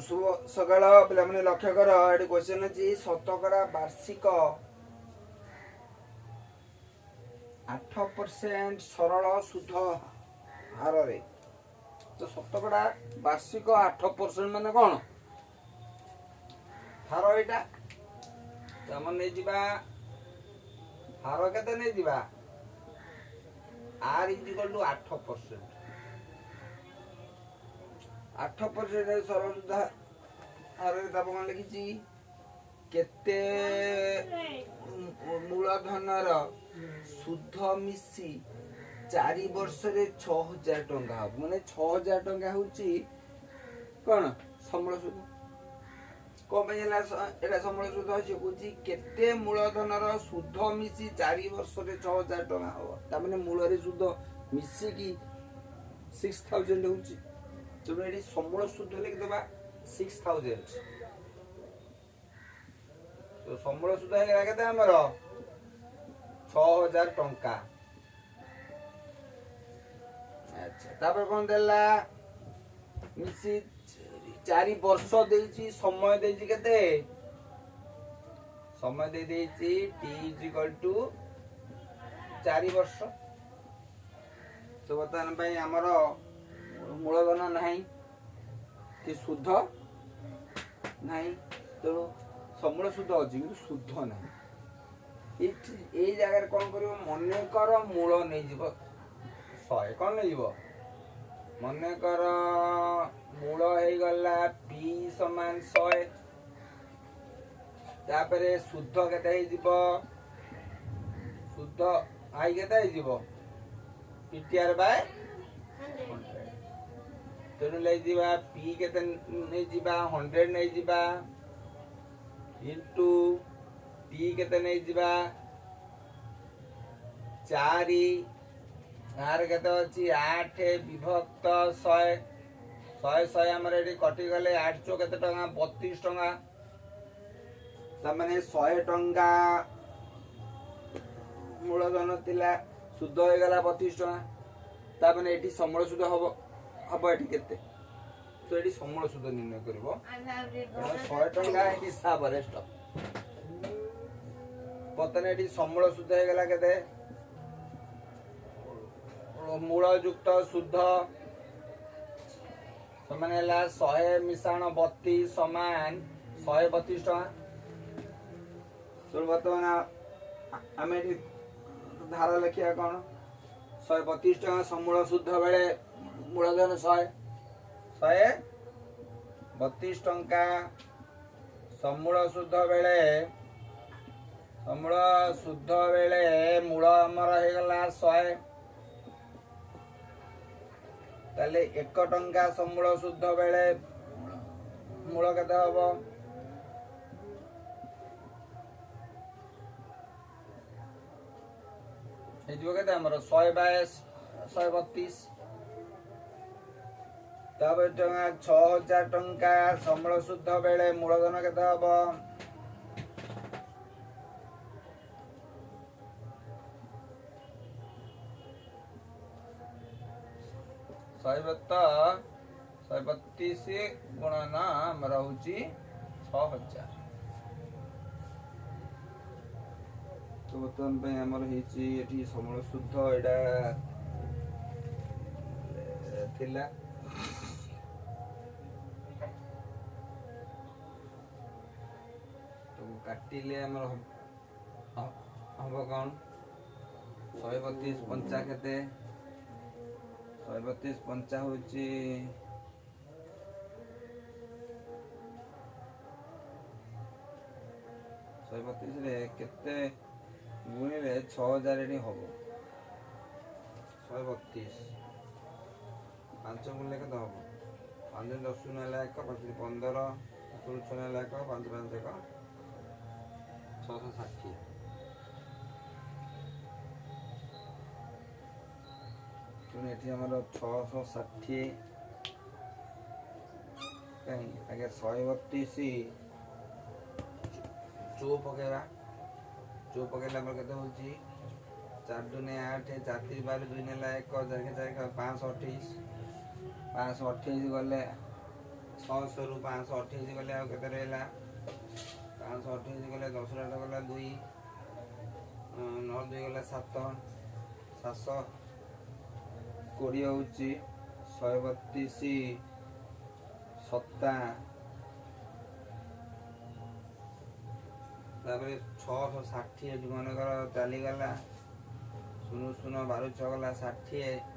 शुभ सकाळ पे लक्ष्य कर ये क्वेश्चन अच्छी शतकड़ा वार्षिक 8% सरल सुध हार रे तो शतकड़ा वार्षिक 8% माने कौन हार यहाँ तो नहीं जीवा हार के नहीं जीवा आर इज इक्वल टू 8% 8% सरल सुध हार कौन लिखी केते मूलधनर सुध मिसी 4 वर्ष रे 6000 टंका हम माने 6000 टंका होची कौन समूल सुध कौन एटा समूल सुध से कहूँ केते मूलधनर सुध मिसी 4 वर्ष रे 6000 टंका हम ताने मूल रे सुध मिसिकी 6000 होची तो ये समूल सुध लिखिदेवा 6000 तो समूल सुध है आमर 6000 टंका अच्छा तापर कौन देला मिसी 4 वर्ष देइची समय देइची केते समय दे देइची t = 4 वर्ष तो बर्तमान भाई आमर मूलधन नहीं कि शुद्ध नहीं तो समूल शुद्ध अच्छी कि शुद्ध ना ये जगह कौन कर मन कर मूल नहीं जीव 100 कौन नहीं जीव मन कर मूल हो गला p समान 100 तापरे शुद्ध केते जीव शुद्ध आई केते जीव ptr बाय 100 तेणु ले जीवा p केते नहीं जीवा 100 नहीं जीवा इंटू t केते नहीं जीवा 4 आर केते अछि 8 विभक्त 100 100 हमर एडी कटि गले 8 चो केते टंका 32 टंका त माने 100 टंका मूलधन तिला शुद्ध हो गला 32 टंका त माने एठी समूल शुद्ध हबो हबो एठी केते तो एठी समूल शुद्ध निर्णय करबो 100 टंका एठी हिसाब रे स्टॉप पतने एठी समूल शुद्ध हो गला केते मूल युक्त शुद्ध समान है 100 मिश्रण 32 समान 132 टका तो बर्तमान आम धारा लिखा कौन 132 टका समूल शुद्ध बेले मूलधन 132 टंका समूल शुद्ध बेले मूल आमर हो गला 100 ताले 1 टंका समूल शुद्ध बेले मूल केते हबो एजो केते हमर 100 बाय 132 तबे टंका 6000 टंका समूल शुद्ध बेले मूलधन केते हबो 132 गुणन हमर होची 6000 तो बर्तमान पे हमर हेची एठी समूल शुद्ध एडा थिला तो काटिले हमर हम कौन 132 पंचा केते 132 पंचा होची 132 रे केते गुणी रे 6000 एडी हबो 132 5 गुणले केते हबो 5 10 नेला 1 5 15 16 नेला 1 5 5 1 660 तुने एठी हमर 660 कहीं आगे 132 चो पकेबा चो पकेला हमर केते होची 4 2 8 4 3 12 2 नेला 1 4 4 528 528 गले 600 ରୁ 528 गले आ केते रहला 528 गले 10 8 गला 2 9 2 गला 7 720 होउची 132 सत्ता तापर 660 जुमान कर चली गला 0 0 12 6 गला 60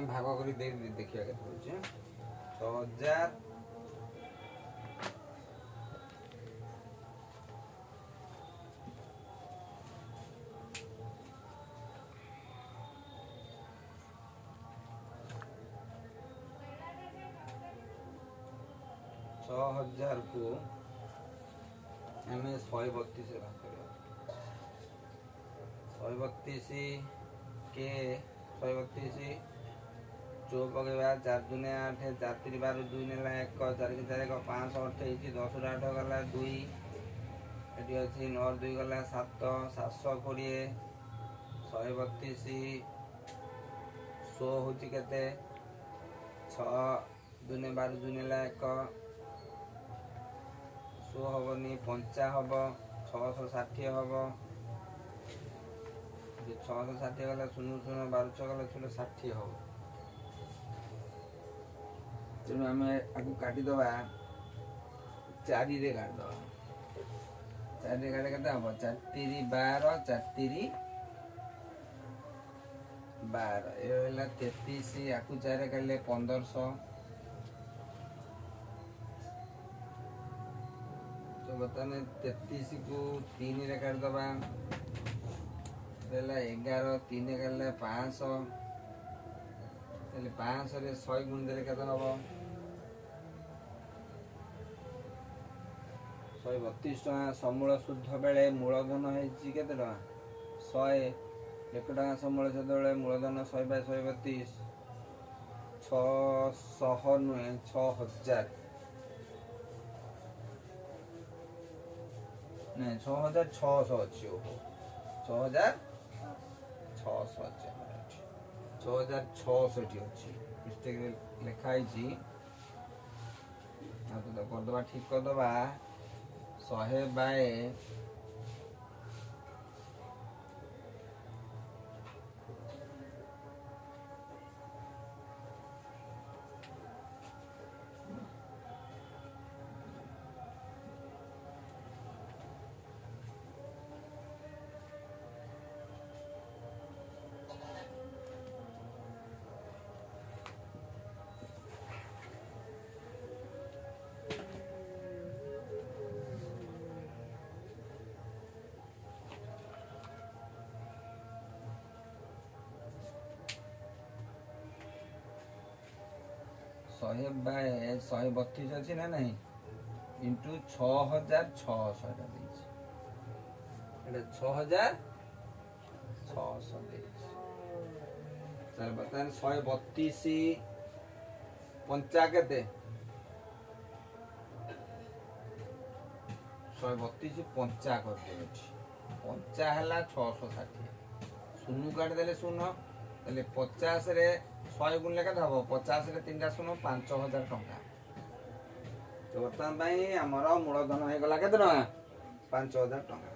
भाग कर देखिए 6000 6000 को हमें 132 से भाग करें 132 के 132 चौ पकेबा 4 दूने 8 4 3 12 2 नेला 1 4 के 4 528 10 8 गला 2 एटी अछि 9 2 गला 7 720 132 100 होची केते 6 दूने 12 2 नेला 1 100 हबनी 50 हब 660 हब 660 गला 0 0 12 6 गला 60 हब तेणु आम आपको काटिदबा 4 रे काटिदबा 4 रे काटे केते हम 4 3 12 4 3 12 ए होला 33 आकु 4 रे काटले 1500 तो बताने 33 को 3 रे काटिदबा देला 11 3 रे काटले 500 ताले 500 रे 100 गुण देले केते हबो 132 टका समूल शुद्ध बेले मूलधन हेची केते टका 100 1 टका समूल शुद्ध बेले मूलधन 100 बाय 132 600 नुहे 6000 नहीं 6600 अछि ओ 6600 अछि 6600 अछि मिस्टेक लिखाई छी आ तो कर दबा ठीक कर दबा 100 बाय शहे बाय 132 अच्छी ना नहीं इंटू 6600 6600 सर बताएं 132 पंचा केते 132 पंचा कर दे पंचा हला 660 शून्य काट देले शून्य तले 50 रे 100 गुण लेखा हबो 50 रे 3टा शून्य 5000 टंका तो वर्तमान भाई हमर मूलधन हे गला केते टका 5000 टंका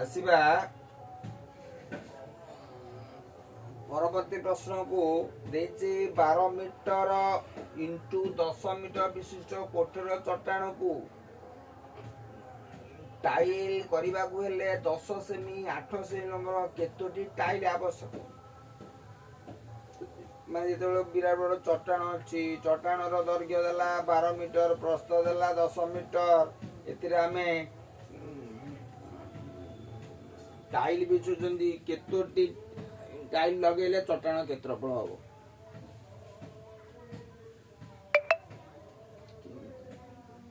आसीबा परवर्ती प्रश्न को देछि 12 मीटर इंटू 10 मीटर विशिष्ट कोठर चट्टान को टाइल करबा को हेले 10 सेमी 8 सेमी नंबर केतोटी टाइल आवश्यक माने जो विराट बड़ चट्टान अच्छी चट्टान दैर्घ्य देला 12 मीटर प्रस्थ देला 10 मीटर एतिरे आमे टाइल बिछुचंदी केतोटी टाइल लगेले चट्टान क्षेत्रफल हबो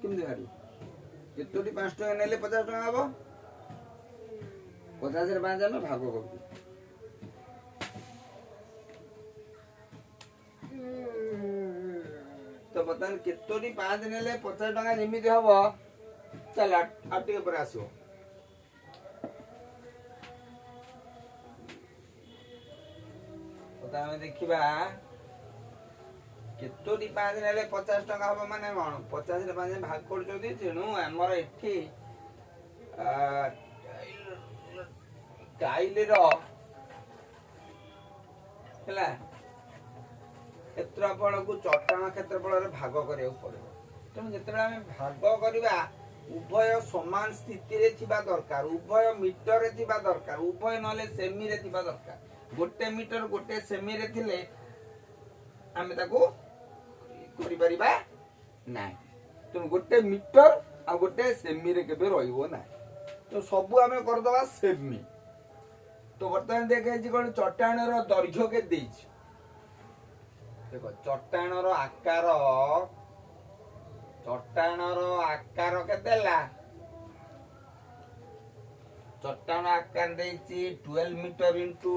किमदे हारी केतोटी 5 टका नेले 50 टका हबो 50 रे 5 आमे भाग करू तो बतान केतोटी 5 नेले 50 टका निमिति हबो चल आटे पर आसो आम देखा केतोटी 5 नेले 50 टका हम माने कौन 50 5 भाग कर तेणु आमर एठी टाइल क्षेत्रफल को चट्टाण क्षेत्रफल भाग करा पड़े तेणु जो आम भाग करवा उभय समान स्थिति रे थिबा दरकार उभय मीटर रे थिबा दरकार उभय नले सेमी रे थिबा दरकार गोटे मीटर गोटे सेमी रे थिले आमे ताको करि परिबा नाही तेणु गोटे मीटर आ गोटे सेमी रे केबे रहिबो नाही तो सब आमे कर दवा सेमी तो वर्तमान देखे जी कोन चट्टाण रो दैर्घ्य के देछ देखो चट्टाण रो आकार केतेला चट्टाण आकार देछि 12 मीटर इंटू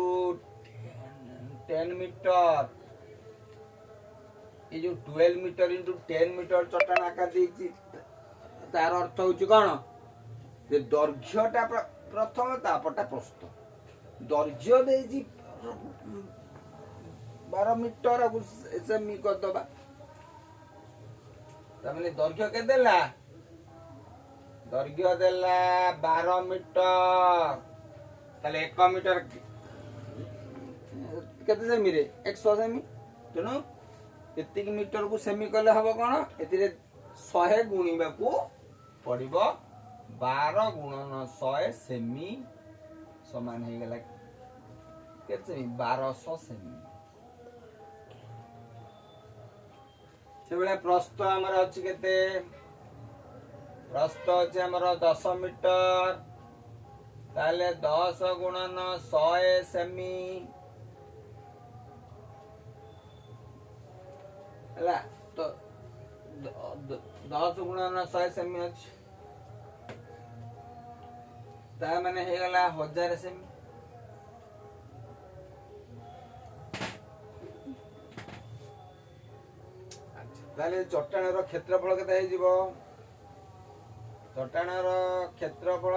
10 मीटर ये जो 12 मीटर इंटू 10 मीटर चट्टाण आकार देछि तार अर्थ होछि कोन जे दैर्घ्यटा प्रथम तापटा प्रस्थ दैर्घ्य देछि 12 मीटर सेमी कर दबा तमने दैर्घ्य के देला दैर्घ्य देला 12 मीटर ताले 1 मीटर केते सेमी रे 100 सेमी तेनु एतिक मीटर को सेमी कले हबो कोन एतिरे 100 गुणीबा को पड़िबो 12 गुणन 100 सेमी समान हे गेला केते सेमी 1200 सेमी से प्रस्थ आमर अच्छी केते प्रस्थ अच्छे आमर 10 मीटर ताले 10 गुणन 100 सेमी हला तो 10 गुणन 100 सेमी अच्छे ता माने हे गला 1000 सेमी ताले चट्टाण रो क्षेत्रफल केते हे जीवो चट्टाण रो क्षेत्रफल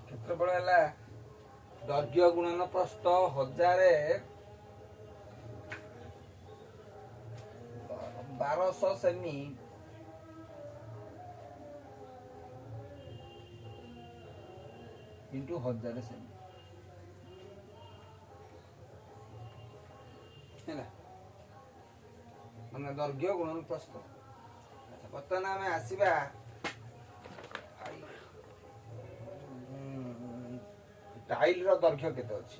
क्षेत्रफल हला दैर्घ्य गुणन प्रस्थ 1000 1200 सेमी इंटू 1000 सेमी मैंने दैर्घ्य गुणन प्रस्थ अच्छा बर्तमान आम आसवा टाइल रो दैर्घ्य केते अछि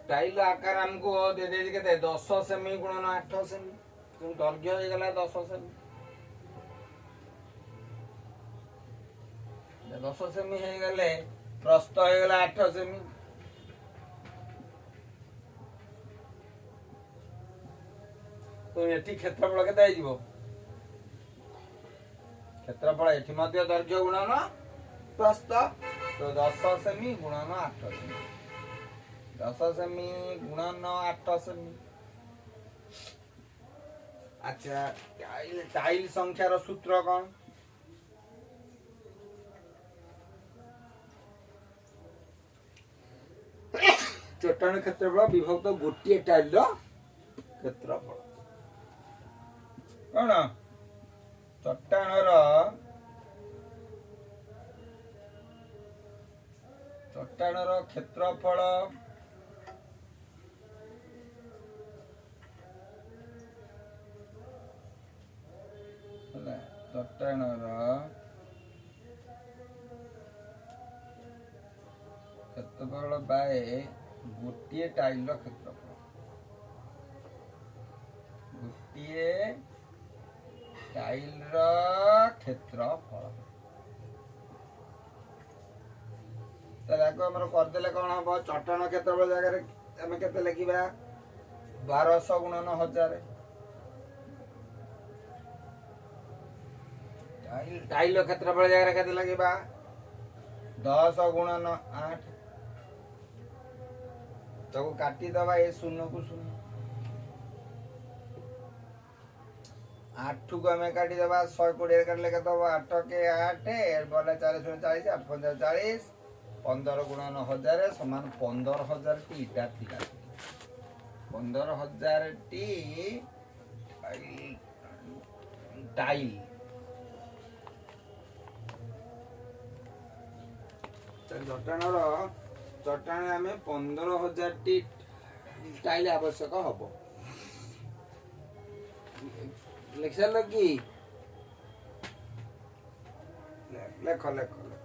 टाइल आकार हमको दे दे केते 10 सेमी गुणन 8 सेमी तो दैर्घ्य हे गला 10 सेमी 10 सेमी हे गले प्रस्थ हे गला 8 सेमी तो एठी क्षेत्रफल केते आइ जीवो क्षेत्रफल एठी मध्य दैर्घ्य गुणन प्रस्थ तो 10 सेमी गुणन 8 सेमी 10 सेमी गुणन 8 सेमी अच्छा टाइल संख्या रो सूत्र कोन चट्टाण क्षेत्रफल विभक्त गोटे टाइल रो क्षेत्रफल कौन चट्टाण क्षेत्रफल चट्टाण क्षेत्रफल बाय गोटे टाइल क्षेत्रफल गोटे टाइल क्षेत्रफल करदे कौन हम चट्टाण क्षेत्रफल जगह आम के लिखा 1200 गुणन 1000 टाइल क्षेत्रफल जगह के लगे 10 गुणन 8 तो काटी दबा ये 0 को 0 8 को आम काटिदेबा 120 काटिले केते हम 8 के 8 बोले 40 40 8 15 40 15 गुणन 1000 समान 15,000 टी इटा थिला 15,000 टी टाइल चट्टान आम 15,000 टी टाइल आवश्यक हम लिख सार कि लेख लेख लेख